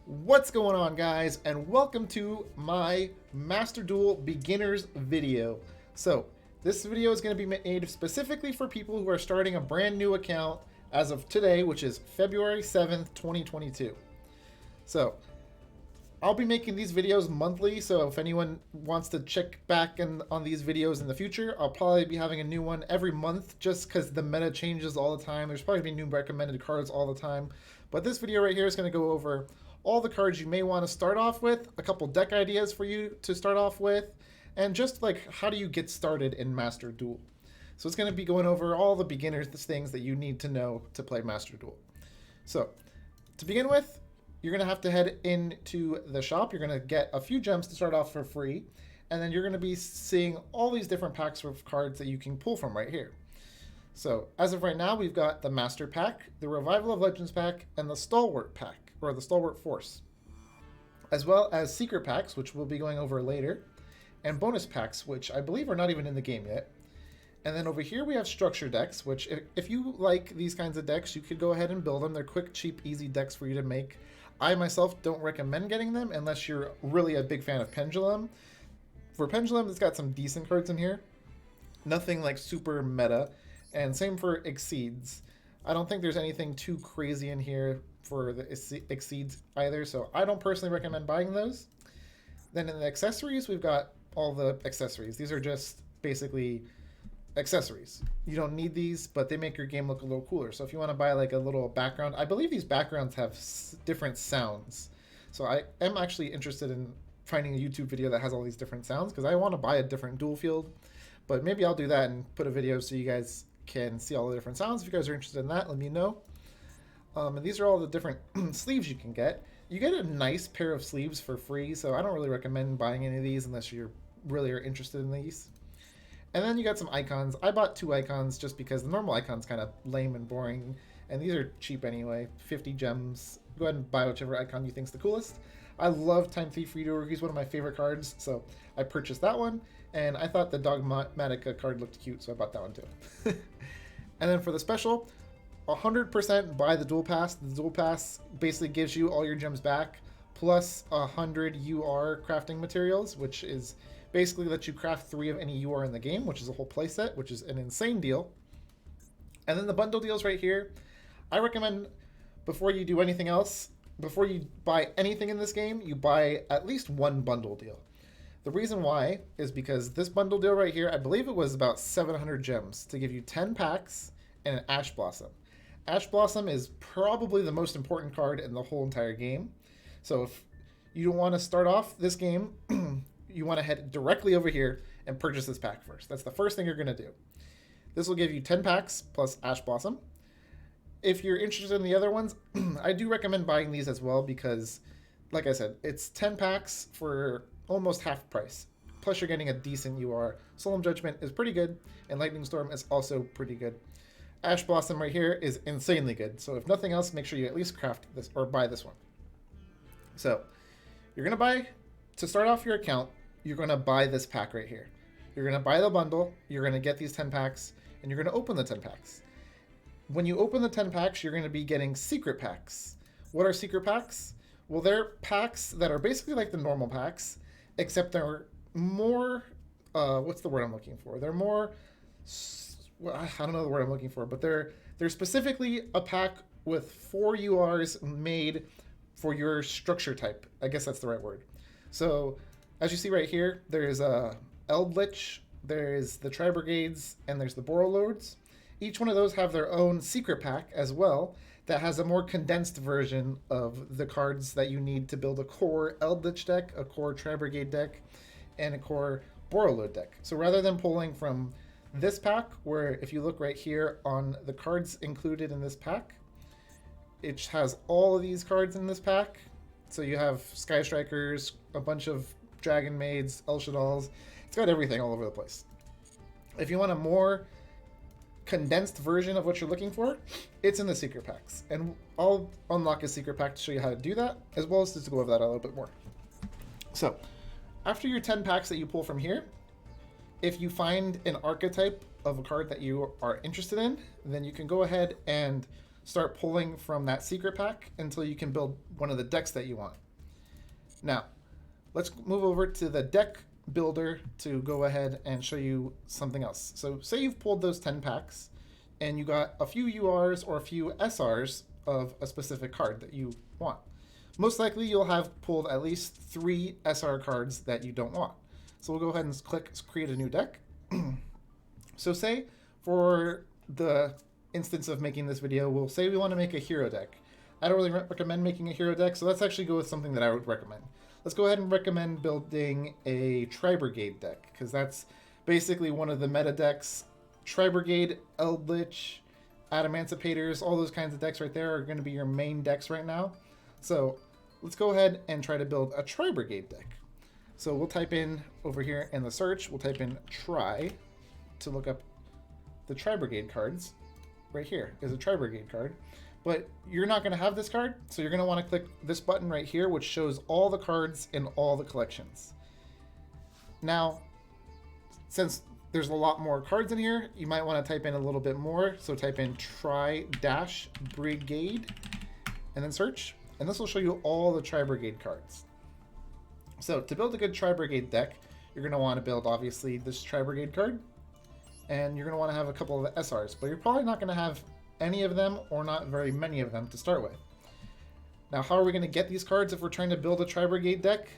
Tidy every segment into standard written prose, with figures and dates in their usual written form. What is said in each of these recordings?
What's going on, guys, and welcome to my Master Duel Beginners video. So this video is going to be made specifically for people who are starting a brand new account as of today, which is February 7th, 2022. So I'll be making these videos monthly, so if anyone wants to check back on these videos in the future, I'll probably be having a new one every month just because the meta changes all the time. There's probably be new recommended cards all the time. But this video right here is going to go over all the cards you may want to start off with, a couple deck ideas for you to start off with, and just like how do you get started in Master Duel. So it's going to be going over all the beginners things that you need to know to play Master Duel. So to begin with, you're going to have to head into the shop. You're going to get a few gems to start off for free, and then you're going to be seeing all these different packs of cards that you can pull from right here. So as of right now, we've got the Master Pack, the Revival of Legends Pack, and the Stalwart Pack, or the Stalwart Force, as well as Secret Packs, which we'll be going over later, and Bonus Packs, which I believe are not even in the game yet. And then over here we have Structure Decks, which if you like these kinds of decks, you could go ahead and build them. They're quick, cheap, easy decks for you to make. I myself don't recommend getting them unless you're really a big fan of Pendulum. For Pendulum, it's got some decent cards in here. Nothing like super meta. And same for Exceeds. I don't think there's anything too crazy in here for the Exceeds either, so I don't personally recommend buying those. Then in the accessories, we've got all the accessories. These are just basically accessories. You don't need these, but they make your game look a little cooler. So if you want to buy like a little background, I believe these backgrounds have different sounds. So I am actually interested in finding a YouTube video that has all these different sounds because I want to buy a different dual field. But maybe I'll do that and put a video so you guys can see all the different sounds. If you guys are interested in that, let me know. And these are all the different sleeves you can get. You get a nice pair of sleeves for free, so I don't really recommend buying any of these unless you really are interested in these. And then you got some icons. I bought 2 icons just because the normal icon's kind of lame and boring, and these are cheap anyway, 50 gems. Go ahead and buy whichever icon you think's the coolest. I love Time Thief Reader. He's one of my favorite cards, so I purchased that one. And I thought the Dogmatica card looked cute, so I bought that one too. And then for the special, 100% buy the Duel Pass. The Duel Pass basically gives you all your gems back, plus 100 UR crafting materials, which is basically lets you craft 3 of any UR in the game, which is a whole playset, which is an insane deal. And then the bundle deals right here. I recommend before you do anything else, before you buy anything in this game, you buy at least one bundle deal. The reason why is because this bundle deal right here, I believe it was about 700 gems to give you 10 packs and an Ash Blossom. Ash Blossom is probably the most important card in the whole entire game. So if you don't want to start off this game, you want to head directly over here and purchase this pack first. That's the first thing you're going to do. This will give you 10 packs plus Ash Blossom. If you're interested in the other ones, I do recommend buying these as well because, like I said, it's 10 packs for almost half price. Plus you're getting a decent UR. Solemn Judgment is pretty good, and Lightning Storm is also pretty good. Ash Blossom right here is insanely good, so if nothing else, make sure you at least craft this or buy this one. So you're going to buy, to start off your account, you're going to buy this pack right here. You're going to buy the bundle, you're going to get these 10 packs, and you're going to open the 10 packs. When you open the 10 packs, you're going to be getting secret packs. What are secret packs? Well, they're packs that are basically like the normal packs, except they're more, what's the word I'm looking for? They're more, well, I don't know the word I'm looking for, but they're specifically a pack with 4 URs made for your structure type. I guess that's the right word. So as you see right here, there's Eldritch, there's the Tri-Brigades, and there's the Borrowlords. Each one of those have their own secret pack as well that has a more condensed version of the cards that you need to build a core Eldritch deck, a core Tri-Brigade deck, and a core Borrowlord deck. So rather than pulling from this pack, where if you look right here on the cards included in this pack, it has all of these cards in this pack. So you have Sky Strikers, a bunch of Dragon Maids, El Shaddals. It's got everything all over the place. If you want a more condensed version of what you're looking for, it's in the secret packs. And I'll unlock a secret pack to show you how to do that, as well as to go over that a little bit more. So after your 10 packs that you pull from here, if you find an archetype of a card that you are interested in, then you can go ahead and start pulling from that secret pack until you can build one of the decks that you want. Now, let's move over to the deck builder to go ahead and show you something else. So say you've pulled those 10 packs and you got a few URs or a few SRs of a specific card that you want. Most likely you'll have pulled at least 3 SR cards that you don't want. So we'll go ahead and click create a new deck. So say for the instance of making this video, we'll say we want to make a hero deck. I don't really recommend making a hero deck, so let's actually go with something that I would recommend. Let's go ahead and recommend building a Tri-Brigade deck, because that's basically one of the meta decks. Tri-Brigade, Eldritch, Adamantipator's, all those kinds of decks right there are going to be your main decks right now. So let's go ahead and try to build a Tri-Brigade deck. So we'll type in over here in the search, we'll type in Tri to look up the Tri-Brigade cards. Right here is a Tri-Brigade card. But you're not going to have this card, so you're going to want to click this button right here, which shows all the cards in all the collections. Now, since there's a lot more cards in here, you might want to type in a little bit more. So type in Tri-Brigade and then search, and this will show you all the Tri-Brigade cards. So to build a good Tri-Brigade deck, you're going to want to build, obviously, this Tri-Brigade card, and you're going to want to have a couple of SRs, but you're probably not going to have any of them or not very many of them to start with. Now, how are we going to get these cards if we're trying to build a Tri-Brigade deck?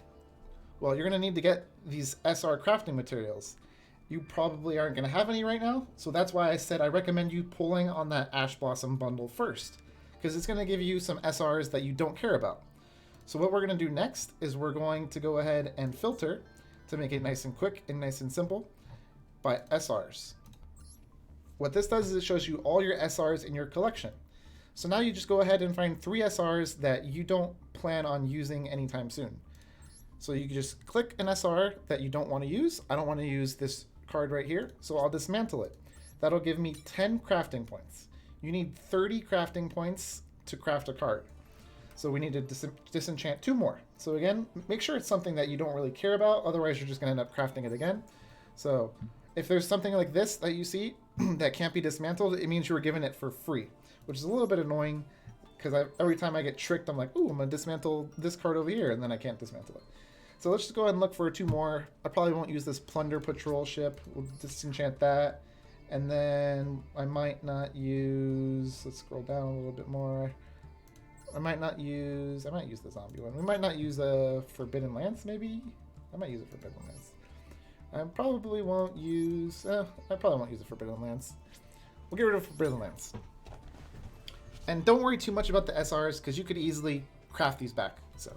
Well, you're going to need to get these SR crafting materials. You probably aren't going to have any right now, so that's why I said I recommend you pulling on that Ash Blossom bundle first, because it's going to give you some SRs that you don't care about. So what we're going to do next is we're going to go ahead and filter to make it nice and quick and nice and simple by SRs. What this does is it shows you all your SRs in your collection. So now you just go ahead and find 3 SRs that you don't plan on using anytime soon. So you can just click an SR that you don't want to use. I don't want to use this card right here, so I'll dismantle it. That'll give me 10 crafting points. You need 30 crafting points to craft a card. So we need to disenchant 2 more. So again, make sure it's something that you don't really care about, otherwise you're just going to end up crafting it again. So if there's something like this that you see that can't be dismantled, it means you were given it for free, which is a little bit annoying because every time I get tricked, I'm like, ooh, I'm going to dismantle this card over here, and then I can't dismantle it. So let's just go ahead and look for 2 more. I probably won't use this Plunder Patrol ship. We'll disenchant that. And then I might not use, let's scroll down a little bit more. I might use the zombie one. We might not use a Forbidden Lance, maybe? I might use a Forbidden Lance. I probably won't use a Forbidden Lance. We'll get rid of Forbidden Lance. And don't worry too much about the SRs, because you could easily craft these back. So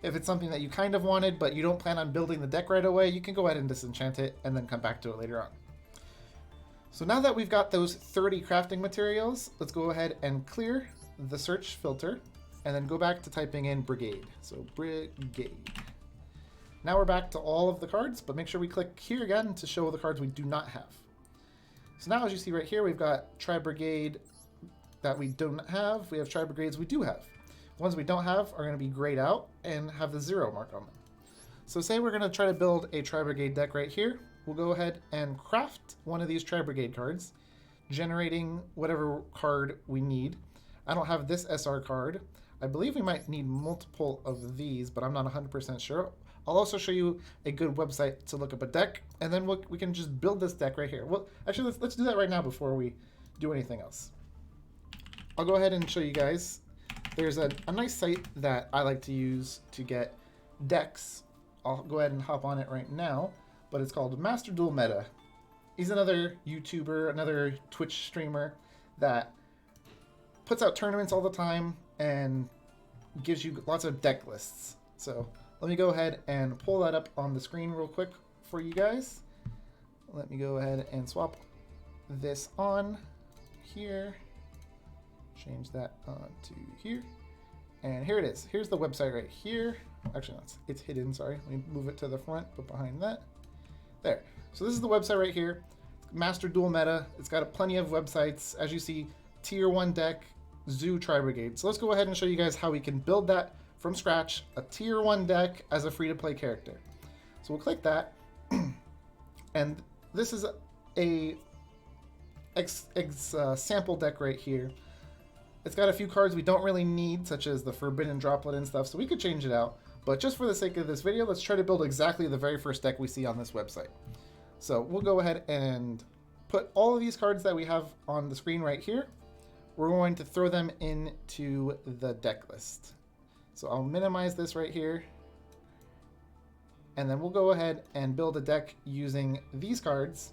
if it's something that you kind of wanted, but you don't plan on building the deck right away, you can go ahead and disenchant it and then come back to it later on. So now that we've got those 30 crafting materials, let's go ahead and clear the search filter and then go back to typing in Brigade. So Brigade. Now we're back to all of the cards, but make sure we click here again to show the cards we do not have. So now as you see right here, we've got Tri-Brigade that we don't have. We have Tri-Brigades we do have. The ones we don't have are going to be grayed out and have the 0 mark on them. So say we're going to try to build a Tri-Brigade deck right here. We'll go ahead and craft one of these Tri-Brigade cards, generating whatever card we need. I don't have this SR card. I believe we might need multiple of these, but I'm not 100% sure. I'll also show you a good website to look up a deck, and then we can just build this deck right here. Well, actually, let's do that right now before we do anything else. I'll go ahead and show you guys. There's a nice site that I like to use to get decks. I'll go ahead and hop on it right now, but it's called Master Duel Meta. He's another YouTuber, another Twitch streamer that puts out tournaments all the time and gives you lots of deck lists. So let me go ahead and pull that up on the screen real quick for you guys. Let me go ahead and swap this on here. Change that on to here. And here it is. Here's the website right here. Actually, no, it's hidden, sorry. Let me move it to the front, but behind that. There. So this is the website right here. Master Duel Meta. It's got plenty of websites. As you see, Tier 1 deck, Zoo Tri-Brigade. So let's go ahead and show you guys how we can build that from scratch, a Tier 1 deck as a free-to-play character. So we'll click that. And this is a sample deck right here. It's got a few cards we don't really need, such as the Forbidden Droplet and stuff, so we could change it out. But just for the sake of this video, let's try to build exactly the very first deck we see on this website. So we'll go ahead and put all of these cards that we have on the screen right here. We're going to throw them into the deck list. So I'll minimize this right here. And then we'll go ahead and build a deck using these cards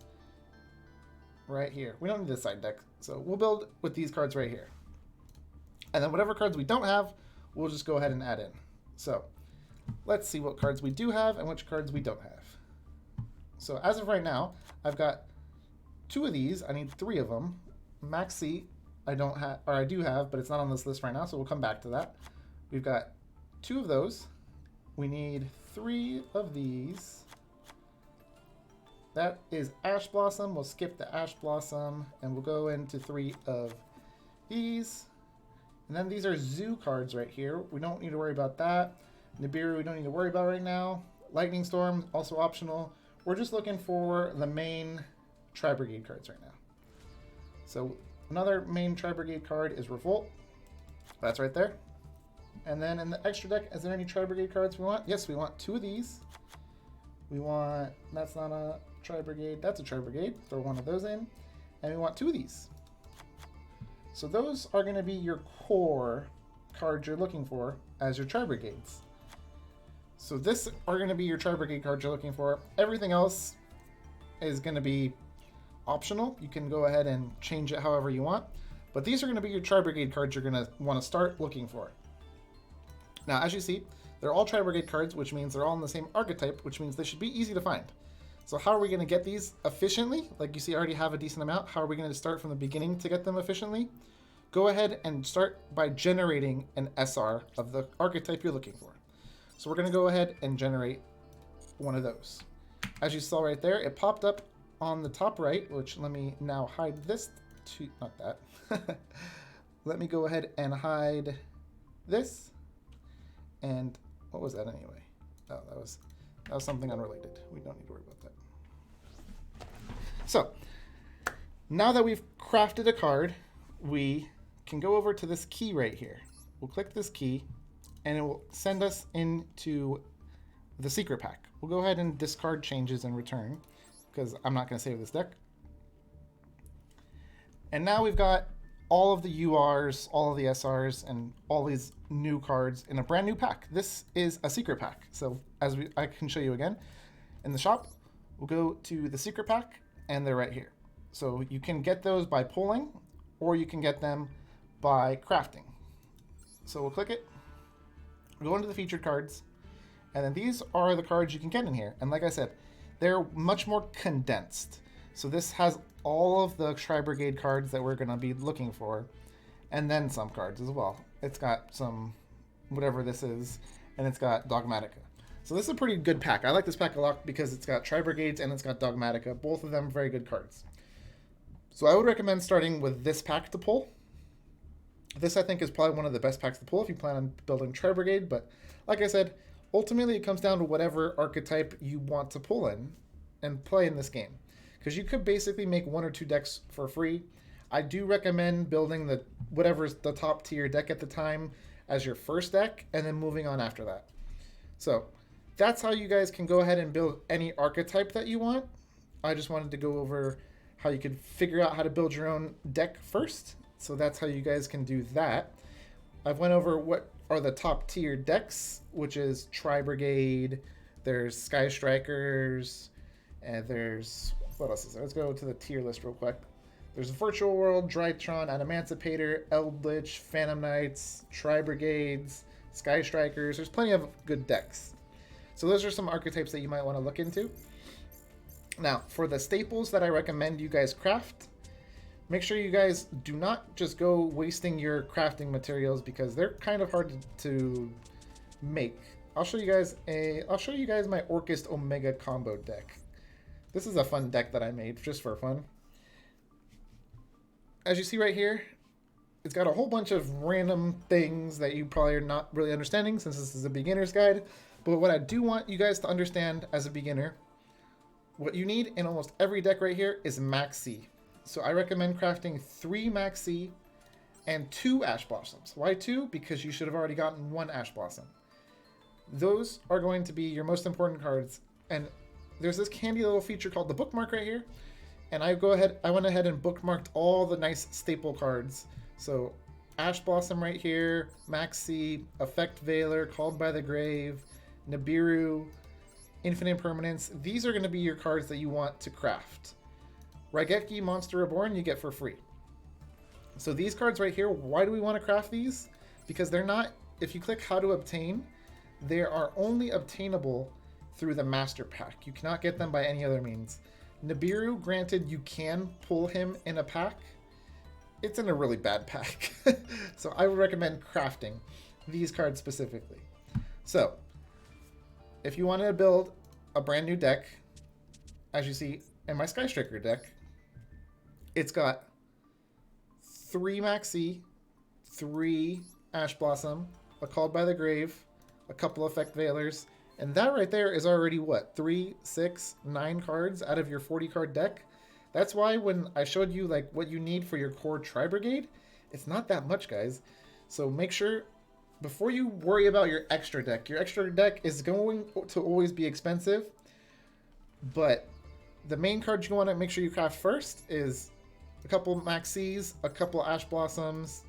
right here. We don't need this side deck, so we'll build with these cards right here. And then whatever cards we don't have, we'll just go ahead and add in. So let's see what cards we do have and which cards we don't have. So as of right now, I've got 2 of these. I need 3 of them. Maxi, I don't have, or I do have, but it's not on this list right now, so we'll come back to that. We've got 2 of those. We need 3 of these. That is Ash Blossom. We'll skip the Ash Blossom, and we'll go into 3 of these. And then these are zoo cards right here. We don't need to worry about that. Nibiru, we don't need to worry about right now. Lightning Storm, also optional. We're just looking for the main Tri-Brigade cards right now. So another main Tri-Brigade card is Revolt. That's right there. And then in the extra deck, is there any Tri-Brigade cards we want? Yes, we want 2 of these. We want, that's not a Tri-Brigade, that's a Tri-Brigade. Throw 1 of those in. And we want 2 of these. So those are going to be your core cards you're looking for as your Tri-Brigades. So this are going to be your Tri-Brigade cards you're looking for. Everything else is going to be optional. You can go ahead and change it however you want. But these are going to be your Tri-Brigade cards you're going to want to start looking for. Now, as you see, they're all Tri-Brigade cards, which means they're all in the same archetype, which means they should be easy to find. So how are we going to get these efficiently? Like you see, I already have a decent amount. How are we going to start from the beginning to get them efficiently? Go ahead and start by generating an SR of the archetype you're looking for. So we're going to go ahead and generate one of those. As you saw right there, it popped up on the top right, which let me now hide this to, not that. Let me go ahead and hide this. And what was that anyway? Oh, that was something unrelated. We don't need to worry about that. So now that we've crafted a card, we can go over to this key right here. We'll click this key and it will send us into the secret pack. We'll go ahead and discard changes and return because I'm not going to save this deck. And now we've got all of the URs, all of the SRs, and all these new cards in a brand new pack. This is a secret pack. So as I can show you again, in the shop, we'll go to the secret pack and they're right here. So you can get those by pulling or you can get them by crafting. So we'll click it, go into the featured cards, and then these are the cards you can get in here. And like I said, they're much more condensed. So this has all of the Tri-Brigade cards that we're going to be looking for, and then some cards as well. It's got some, whatever this is, and it's got Dogmatica. So this is a pretty good pack. I like this pack a lot because it's got Tri-Brigades and it's got Dogmatica. Both of them very good cards. So I would recommend starting with this pack to pull. This, I think, is probably one of the best packs to pull if you plan on building Tri-Brigade, but like I said, ultimately it comes down to whatever archetype you want to pull in and play in this game. Because you could basically make 1 or 2 decks for free. I do recommend building the whatever's the top tier deck at the time as your first deck, and then moving on after that. So that's how you guys can go ahead and build any archetype that you want. I just wanted to go over how you could figure out how to build your own deck first. So that's how you guys can do that. I've went over what are the top tier decks, which is Tri-Brigade, there's Sky Strikers, and there's, what else is there? Let's go to the tier list real quick. There's Virtual World, Drytron, Adamantipator, Eldritch, Phantom Knights, Tri-Brigades, Sky Strikers. There's plenty of good decks. So those are some archetypes that you might want to look into. Now, for the staples that I recommend you guys craft, make sure you guys do not just go wasting your crafting materials because they're kind of hard to make. I'll show you guys my Orcust Omega combo deck. This is a fun deck that I made just for fun. As you see right here, it's got a whole bunch of random things that you probably are not really understanding since this is a beginner's guide. But what I do want you guys to understand as a beginner, what you need in almost every deck right here is Max C. So I recommend crafting 3 Max C and 2 Ash Blossoms. Why 2? Because you should have already gotten 1 Ash Blossom. Those are going to be your most important cards. And there's this candy little feature called the bookmark right here. And I went ahead and bookmarked all the nice staple cards. So Ash Blossom right here, Maxi, Effect Veiler, Called by the Grave, Nibiru, Infinite Permanence. These are going to be your cards that you want to craft. Raigeki Monster Reborn you get for free. So these cards right here, why do we want to craft these? Because they're not, if you click how to obtain, they are only obtainable through the master pack. You cannot get them by any other means. Nibiru, granted, you can pull him in a pack. It's in a really bad pack. So I would recommend crafting these cards specifically. So if you want to build a brand new deck, as you see in my Sky Striker deck, it's got 3 Maxi, 3 Ash Blossom, a Called by the Grave, a couple Effect Veilers, and that right there is already what, 3, 6, 9 cards out of your 40 card deck. That's why when I showed you like what you need for your core Tri Brigade, it's not that much, guys. So make sure before you worry about your extra deck is going to always be expensive, but the main cards you want to make sure you craft first is a couple Maxis, a couple Ash Blossoms.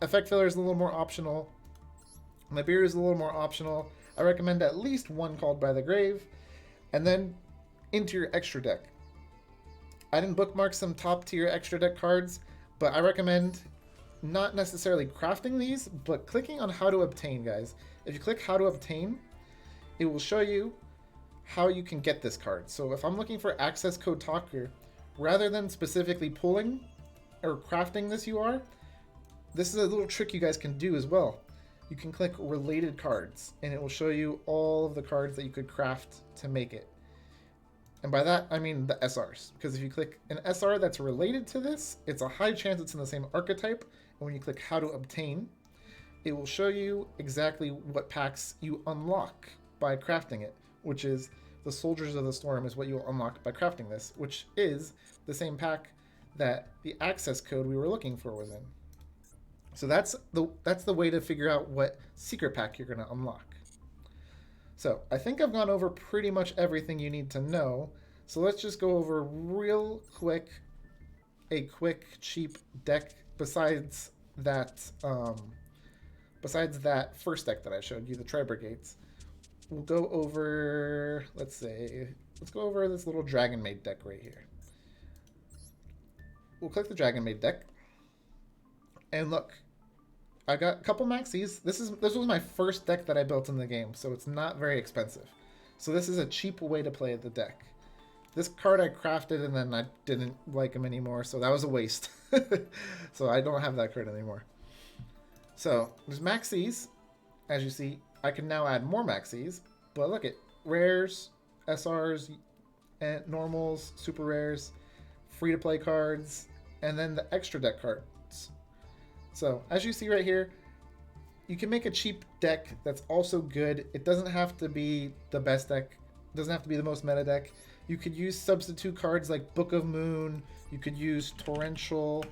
Effect Filler is a little more optional. Nibiru is a little more optional. I recommend at least 1 Called by the Grave. And then into your extra deck. I didn't bookmark some top tier extra deck cards, but I recommend not necessarily crafting these, but clicking on how to obtain, guys. If you click how to obtain, it will show you how you can get this card. So if I'm looking for access code Talker, rather than specifically pulling or crafting this UR, this is a little trick you guys can do as well. You can click related cards and it will show you all of the cards that you could craft to make it. And by that, I mean the SRs. Because if you click an SR that's related to this, it's a high chance it's in the same archetype. And when you click how to obtain, it will show you exactly what packs you unlock by crafting it, which is the Soldiers of the Storm is what you'll unlock by crafting this, which is the same pack that the access code we were looking for was in. So that's the way to figure out what secret pack you're going to unlock. So I think I've gone over pretty much everything you need to know. So let's just go over real quick a quick cheap deck besides that first deck that I showed you, the Tri Brigades. We'll go over, let's go over this little Dragon Maid deck right here. We'll click the Dragon Maid deck. And look, I got a couple Maxis. This was my first deck that I built in the game, so it's not very expensive. So this is a cheap way to play the deck. This card I crafted and then I didn't like him anymore, so that was a waste. So I don't have that card anymore. So there's Maxis. As you see, I can now add more Maxis, but look at rares, SRs, and normals, super rares, free-to-play cards, and then the extra deck cards. So as you see right here, you can make a cheap deck that's also good. It doesn't have to be the best deck. It doesn't have to be the most meta deck. You could use substitute cards like Book of Moon. You could use Torrential.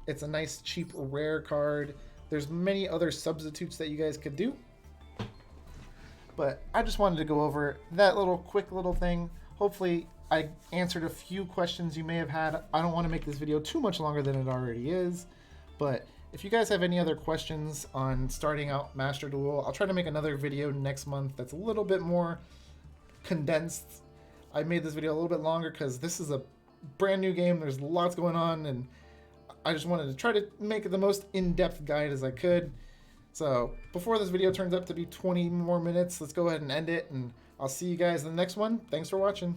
It's a nice cheap rare card. There's many other substitutes that you guys could do. But I just wanted to go over that quick little thing. Hopefully I answered a few questions you may have had. I don't want to make this video too much longer than it already is. But if you guys have any other questions on starting out Master Duel, I'll try to make another video next month that's a little bit more condensed. I made this video a little bit longer because this is a brand new game. There's lots going on, and I just wanted to try to make it the most in-depth guide as I could. So before this video turns up to be 20 more minutes, let's go ahead and end it, and I'll see you guys in the next one. Thanks for watching.